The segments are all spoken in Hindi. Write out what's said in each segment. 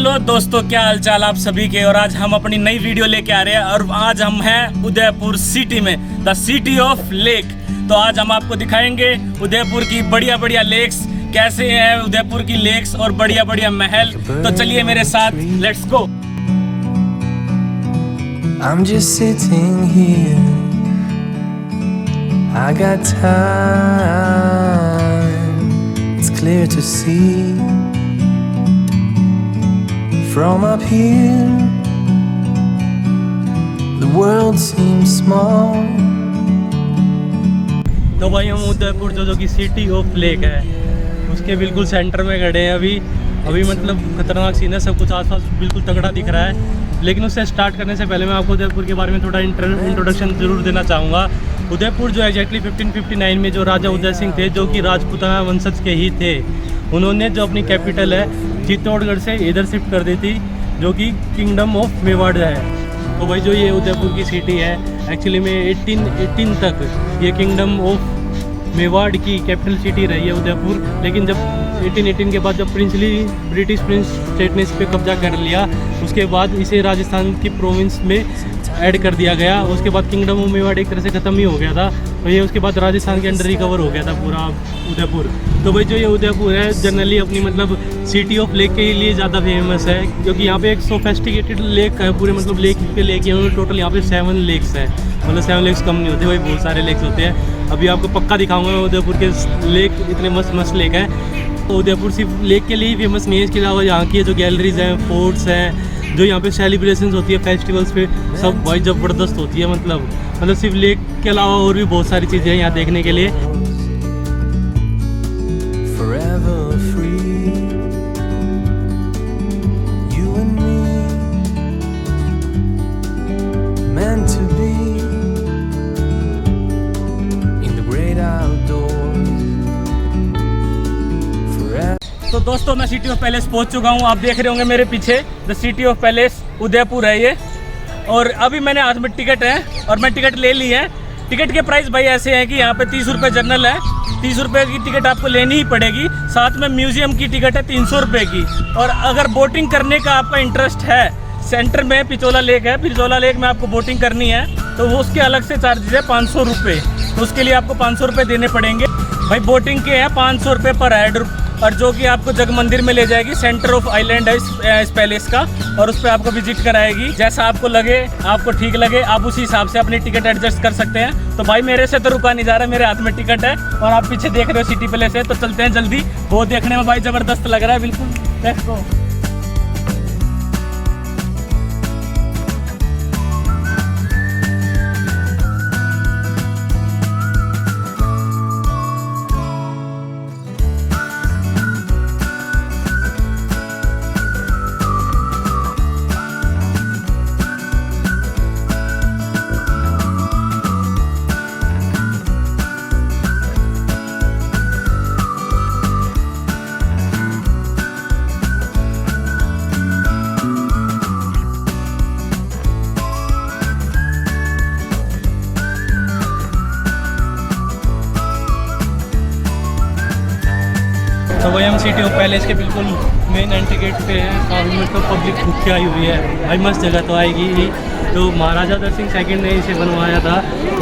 हेलो दोस्तों, क्या हाल चाल आप सभी के। और आज हम अपनी नई वीडियो लेके आ रहे हैं और आज हम हैं उदयपुर सिटी में, द सिटी ऑफ लेक। तो आज हम आपको दिखाएंगे उदयपुर की बढ़िया बढ़िया लेक्स, कैसे हैं उदयपुर की लेक्स और बढ़िया बढ़िया महल। तो चलिए मेरे साथ, let's go. I'm just sitting here, I got time, it's clear to see. From up here, the world seems small. तो भाई हम उदयपुर जो कि सिटी ऑफ लेक है उसके बिल्कुल सेंटर में खड़े हैं अभी मतलब खतरनाक सीन है, सब कुछ आसपास बिल्कुल तगड़ा दिख रहा है। लेकिन उससे स्टार्ट करने से पहले मैं आपको उदयपुर के बारे में थोड़ा इंट्रोडक्शन ज़रूर देना चाहूँगा। उदयपुर जो एग्जैक्टली 1559 में जो राजा उदय सिंह थे, जो कि राजपूताना वंशज के ही थे, उन्होंने जो अपनी कैपिटल है चित्तौड़गढ़ से इधर शिफ्ट कर दी थी, जो कि किंगडम ऑफ मेवाड़ है। तो भाई जो ये उदयपुर की सिटी है, एक्चुअली में 1818 तक ये किंगडम ऑफ मेवाड़ की कैपिटल सिटी रही है उदयपुर। लेकिन जब 1818 के बाद जब ब्रिटिश प्रिंस स्टेट ने इस पर कब्जा कर लिया, उसके बाद इसे राजस्थान की प्रोविंस में ऐड कर दिया गया। उसके बाद किंगडम ऑफ मेवाड़ एक तरह से ख़त्म ही हो गया था, तो ये उसके बाद राजस्थान के अंडर रिकवर हो गया था पूरा उदयपुर। तो भाई जो ये उदयपुर है जनरली अपनी मतलब सिटी ऑफ लेक के लिए ज़्यादा फेमस है, क्योंकि यहाँ पे एक सोफेस्टिकेटेड लेक है पूरे, मतलब लेक पे लेक है टोटल। यहाँ पे 7 लेक्स है, मतलब 7 लेक्स कम नहीं होते भाई, बहुत सारे लेक्स होते हैं। अभी आपको पक्का दिखाऊंगा मैं उदयपुर के लेक, इतने मस्त लेक हैं। तो उदयपुर सिर्फ लेक के लिए ही फेमस नहीं है, इसके अलावा यहाँ की जो गैलरीज हैं, फोर्ट्स हैं, जो यहाँ पे सेलिब्रेशंस होती है फेस्टिवल्स पे, सब भाई ज़बरदस्त होती है। मतलब सिर्फ लेक के अलावा और भी बहुत सारी चीज़ें हैं यहाँ देखने के लिए। Forever free, you and me, meant to be in the great outdoors. Forever. तो दोस्तों मैं सिटी ऑफ पैलेस पहुंच चुका हूं, आप देख रहे होंगे मेरे पीछे the city of palace Udaipur है ये। और अभी मैंने हाथ में टिकट है और मैं टिकट ले ली है। टिकट के प्राइस भाई ऐसे हैं कि यहाँ पे 30 रुपये जनरल है, 30 रुपये की टिकट आपको लेनी ही पड़ेगी। साथ में म्यूजियम की टिकट है 300 रुपये की। और अगर बोटिंग करने का आपका इंटरेस्ट है, सेंटर में पिचोला लेक है, पिचोला लेक में आपको बोटिंग करनी है तो वो उसके अलग से चार्जेज है 500 रुपये। तो उसके लिए आपको 500 रुपये देने पड़ेंगे भाई। बोटिंग के हैं 500 रुपये पर हेड, और जो कि आपको जग मंदिर में ले जाएगी, सेंटर ऑफ आइलैंड है इस पैलेस का, और उस पर आपको विजिट कराएगी। जैसा आपको लगे, आपको ठीक लगे, आप उसी हिसाब से अपनी टिकट एडजस्ट कर सकते हैं। तो भाई मेरे से तो रुका नहीं जा रहा, मेरे हाथ में टिकट है और आप पीछे देख रहे हो सिटी पैलेस है। तो चलते हैं जल्दी, वो देखने में भाई ज़बरदस्त लग रहा है बिल्कुल। Let's go. तो वही हम सिटी ऑफ पैलेस के बिल्कुल मेन एंट्री गेट पे हैं। काफ़ी मतलब पब्लिक भूख आई हुई है भाई, मस्त जगह तो आएगी ही। तो महाराजा उदय सिंह सेकंड ने इसे बनवाया था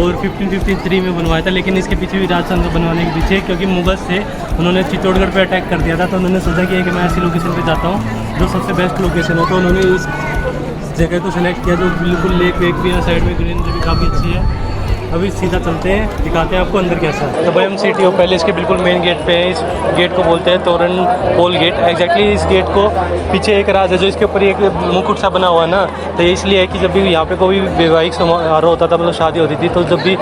और 1553 में बनवाया था। लेकिन इसके पीछे भी राजस्थान को बनवाने के पीछे, क्योंकि मुगल्स थे, उन्होंने चित्तौड़गढ़ पे अटैक कर दिया था। तो उन्होंने सोचा कि मैं ऐसी लोकेशन पे जाता हूँ जो सबसे बेस्ट लोकेशन हो। तो उन्होंने इस जगह को सेलेक्ट किया जो बिल्कुल लेक वेक भी है, साइड में ग्रीनरी भी काफ़ी अच्छी है। अभी सीधा चलते हैं, दिखाते हैं आपको अंदर कैसा है। तो भाई हम सिटी ऑफ पैलेस के बिल्कुल मेन गेट पे हैं। इस गेट को बोलते हैं तोरण पोल गेट। एग्जैक्टली इस गेट को पीछे एक राज है जो इसके ऊपर एक मुकुट सा बना हुआ है ना, तो ये इसलिए है कि जब भी यहाँ पे कोई वैवाहिक समारोह होता था, मतलब शादी होती थी, तो जब भी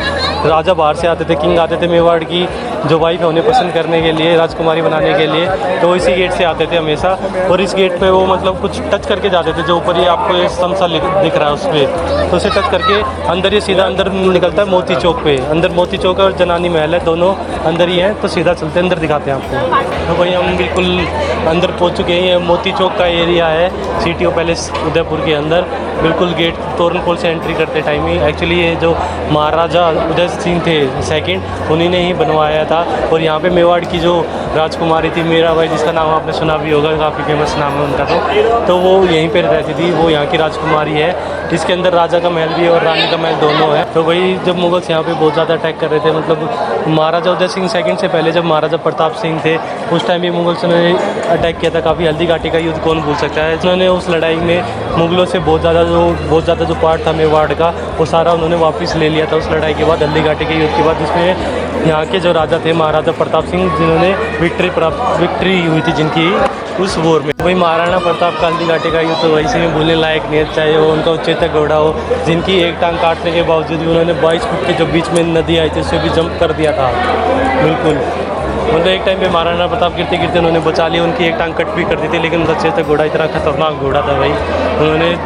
राजा बाहर से आते थे, किंग आते थे मेवाड़ की जो वाइफ है उन्हें पसंद करने के लिए, राजकुमारी बनाने के लिए, तो इसी गेट से आते थे हमेशा। और इस गेट पे वो मतलब कुछ टच करके जाते थे, जो ऊपर ही आपको ये स्तंभ सा दिख रहा है उस पर, तो उसे टच करके अंदर ये सीधा अंदर निकलता है मोती चौक पे, अंदर मोती चौक और जनानी महल है, दोनों अंदर ही हैं। तो सीधा चलते हैं अंदर, दिखाते हैं आपको। तो भाई हम बिल्कुल अंदर पहुंच चुके हैं। ये मोती चौक का एरिया है सिटी ऑफ पैलेस उदयपुर के अंदर। बिल्कुल गेट तोरणपोल से एंट्री करते टाइम ही एक्चुअली ये जो महाराजा उदय सिंह थे सेकंड, उन्हीं ने ही बनवाया था। और यहाँ पे मेवाड़ की जो राजकुमारी थी मीराबाई, जिसका नाम आपने सुना भी होगा, काफ़ी फेमस नाम है उनका, तो वो यहीं पर रहती थी, वो यहाँ की राजकुमारी है। इसके अंदर राजा का महल भी है और रानी का महल दोनों है। तो वही जब मुगल्स यहाँ पे बहुत ज़्यादा अटैक कर रहे थे, मतलब महाराजा उदय सिंह सेकंड से पहले जब महाराजा प्रताप सिंह थे, उस टाइम भी मुगल्स ने अटैक किया था काफ़ी। हल्दी घाटी का युद्ध कौन भूल सकता है। उन्होंने उस लड़ाई में मुगलों से बहुत ज़्यादा जो पार्ट था मेवाड़ का, वो सारा उन्होंने वापस ले लिया था उस लड़ाई के बाद, हल्दी घाटी के युद्ध के बाद, जिसमें यहाँ के जो राजा थे महाराजा प्रताप सिंह, जिन्होंने विक्ट्री हुई थी जिनकी उस वॉर में। वही महाराणा प्रताप का हल्दी घाटी का युद्ध तो वैसे में भूलने लायक नहीं है, चाहे वो उनका उच्चेतक घोड़ा हो, जिनकी एक टांग काटने के बावजूद भी उन्होंने 22 फुट के जो बीच में नदी आई थी उससे भी जंप कर दिया था। बिल्कुल मतलब एक टाइम पे महाराणा प्रताप गिरते गिरते उन्होंने बचा लिया, उनकी एक टांग कट भी कर दी थी, लेकिन उनका उच्चेतक घोड़ा इतना खतरनाक घोड़ा था भाई, उन्होंने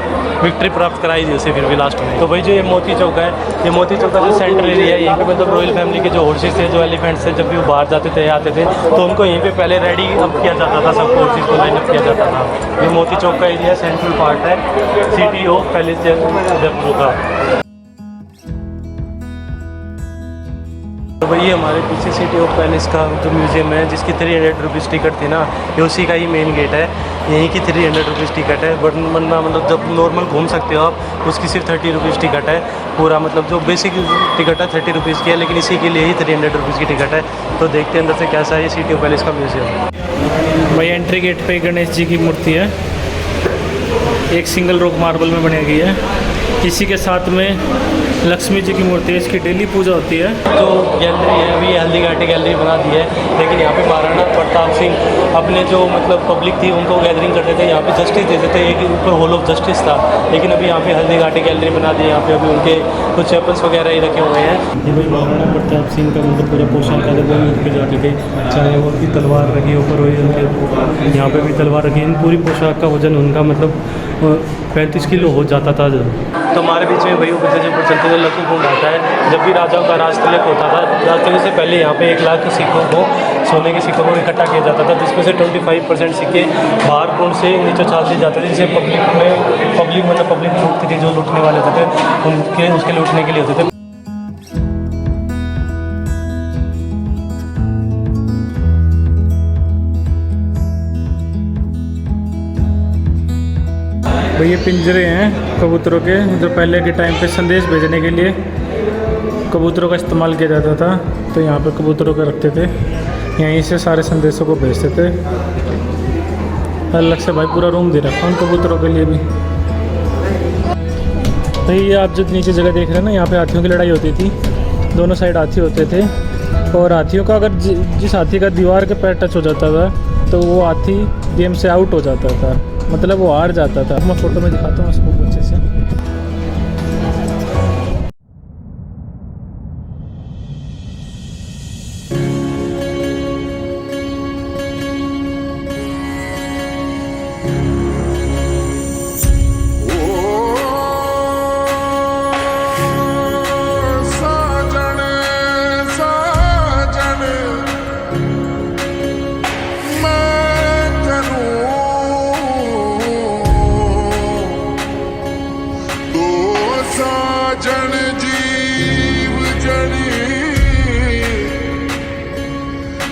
विक्ट्री प्राप्त कराई थी उसे फिर भी लास्ट में। तो भाई जो ये मोती चौक है, ये मोती चौक का जो सेंट्रल एरिया है, यहीं पे मतलब रॉयल फैमिली के जो हॉर्सेस थे, जो एलिफेंट्स थे, जब भी वो बाहर जाते थे आते थे, तो उनको यहीं पे पहले रेडी अप किया जाता था, सबको हॉर्सेस को लाइन अप किया जाता था। ये मोती चौक का एरिया सेंट्रल पार्ट है सिटी ऑफ पैलेस उदयपुर का। तो भैया हमारे पीछे सिटी ऑफ पैलेस का जो म्यूज़ियम है, जिसकी 300 रुपीज़ टिकट थी ना, ये उसी का ही मेन गेट है, यहीं की 300 रुपीज़ टिकट है। वरना मतलब जब नॉर्मल घूम सकते हो आप, उसकी सिर्फ 30 रुपीज़ टिकट है। पूरा मतलब जो बेसिक टिकट है 30 रुपीज़ की है, लेकिन इसी के लिए ही 300 रुपीज़ की टिकट है। तो देखते हैं अंदर से कैसा है ये सिटी ऑफ पैलेस का म्यूज़ियम। भाई एंट्री गेट पे गणेश जी की मूर्ति है, एक सिंगल रॉक मार्बल में बनाई गई है। इसी के साथ में लक्ष्मी जी की मूर्ति है, इसकी डेली पूजा होती है। जो गैलरी है अभी हल्दी घाटी गैलरी बना दी है, लेकिन यहाँ पे महाराणा प्रताप सिंह अपने जो मतलब पब्लिक थी उनको गैदरिंग करते थे, यहाँ पे जस्टिस देते थे, एक ऊपर हॉल ऑफ जस्टिस था। लेकिन अभी यहाँ पे हल्दी घाटी गैलरी बना दी है, यहाँ पे अभी उनके कुछ वेपन्स वगैरह ही रखे हुए हैं। ये भाई महाराणा प्रताप सिंह का मतलब पूरा पोशाक अगर वो यूज पे जाते थे, चाहे वो उनकी तलवार रखी ऊपर हुई, उनके यहाँ पे भी तलवार रखी, इन पूरी पोशाक का वजन उनका मतलब 35 किलो हो जाता था। तो हमारे बीच में भाई ऊपर से ऊपर चलते हुए लक्ष्मी कुंड आता है। जब भी राजाओं का राज तिलक होता था, राज तिलक से पहले यहाँ पे 1 लाख सिक्कों को, सोने के सिक्कों को इकट्ठा किया जाता था, जिसमें से 25% सिक्के बाहर कुंड से नीचे उछाल दिए जाते थे, जिसे पब्लिक लूटती थी, जो लूटने वाले होते थे उसके लूटने के लिए होते थे। भाई ये पिंजरे हैं कबूतरों के, मतलब पहले के टाइम पे संदेश भेजने के लिए कबूतरों का इस्तेमाल किया जाता था। तो यहाँ पे कबूतरों को रखते थे, यहीं से सारे संदेशों को भेजते थे। अलग से भाई पूरा रूम दे रखा उन कबूतरों के लिए भी। भाई ये आप जो नीचे जगह देख रहे हैं ना, यहाँ पे हाथियों की लड़ाई होती थी, दोनों साइड हाथी होते थे, और हाथियों का अगर जिस हाथी का दीवार के पैर टच हो जाता था तो वो हाथी गेम से आउट हो जाता था, मतलब वो हार जाता था। मैं फोटो में दिखाता हूँ उसको अच्छे से।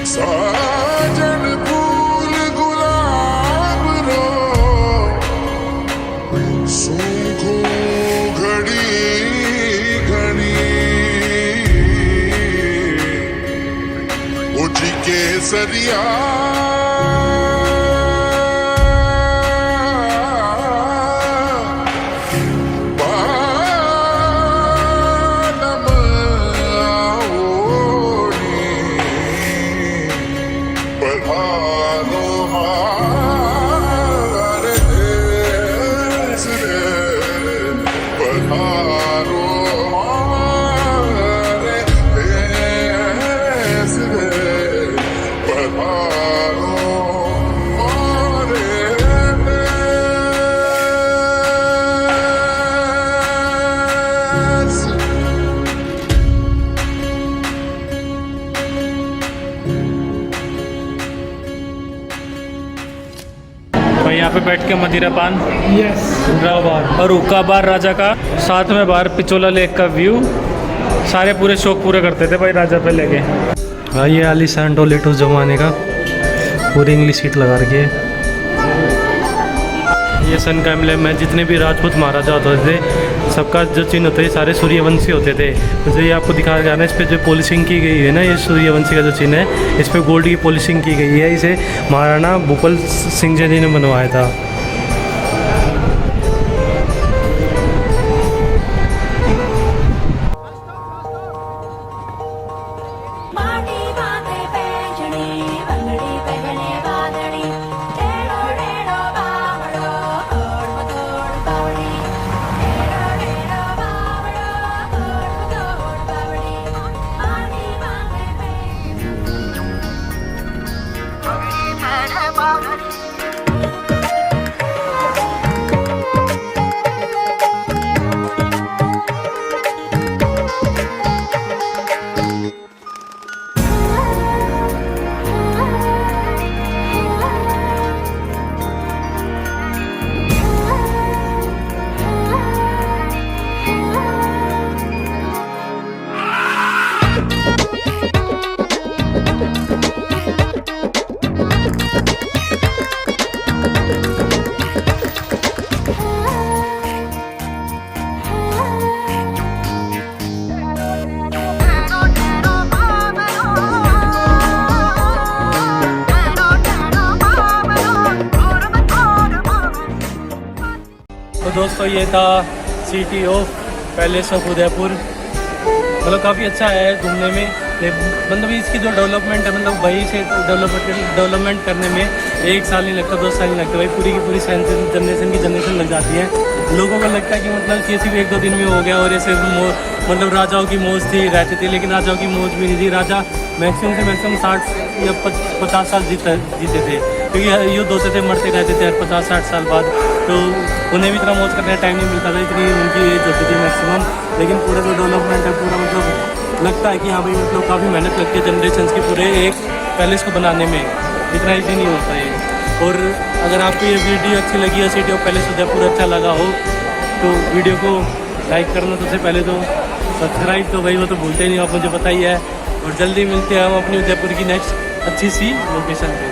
साजन फूल गुलाब रो सूखो घड़ी घड़ी उठी केसरिया But बैठ के मदिरा पान यस और हुक्का बार राजा का, साथ में बाहर पिचोला लेक का व्यू। सारे पूरे शौक पूरे करते थे भाई राजा पे लेके। हाँ ये आलीशान टॉयलेट उस जमाने का, पूरी इंग्लिश सीट लगा रखी है। ये सन का एम्ब्लेम है, जितने भी राजपूत महाराजा होते थे सबका जो चिन्ह होता है सारे सूर्यवंशी होते थे। तो ये आपको दिखाया जा रहा है, इस पर जो पॉलिशिंग की गई है ना, ये सूर्यवंशी का जो चिन्ह है, इस पर गोल्ड की पॉलिशिंग की गई है। इसे महाराणा भूपाल सिंह जी ने बनवाया था। माटी बांधे पैंजणी बंगड़ी पहने बांधणी टेढ़ो टेढ़ो बावड़ो तोड़ मतोड़ बावड़ी टेढ़ो टेढ़ो बावड़ो तोड़ मतोड़ बावड़ी माटी बांधे पैंजणी पहने बांधणी। तो दोस्तों ये था city of palace of Udaipur. मतलब काफ़ी अच्छा है घूमने में। मतलब इसकी जो डेवलपमेंट है, मतलब वही से डेवलपमेंट करने में 1 साल नहीं लगता, 2 साल नहीं लगता भाई, पूरी की पूरी जनरेशन की जनरेशन लग जाती है। लोगों को लगता है कि मतलब कि सिर्फ 1-2 दिन में हो गया, और ऐसे मतलब राजाओं की मौज थी रहती थी, लेकिन राजाओं की मौज भी नहीं थी। राजा मैक्सिमम से मैक्सिमम 60 या 50 साल जीते थे, क्योंकि युद्ध होते थे, मरते रहते थे हर 50-60 साल बाद। तो उन्हें भी इतना मौज करने का टाइम नहीं मिलता था, इतनी उनकी एज होती थी मैक्सिमम। लेकिन पूरा जो डेवलपमेंट है पूरा, मतलब लगता है कि हाँ भाई मतलब काफ़ी मेहनत लगती है जनरेशन्स की पूरे एक पैलेस को बनाने में, इतना ईजी नहीं होता है। और अगर आपको ये वीडियो अच्छी लगी है, सिटी ऑफ पैलेस उदयपुर अच्छा लगा हो, तो वीडियो को लाइक करना सबसे पहले, तो सब्सक्राइब तो भाई वो तो भूलते नहीं, आप मुझे पता ही है। और जल्दी मिलते हैं हम अपनी उदयपुर की नेक्स्ट अच्छी सी लोकेशन पे।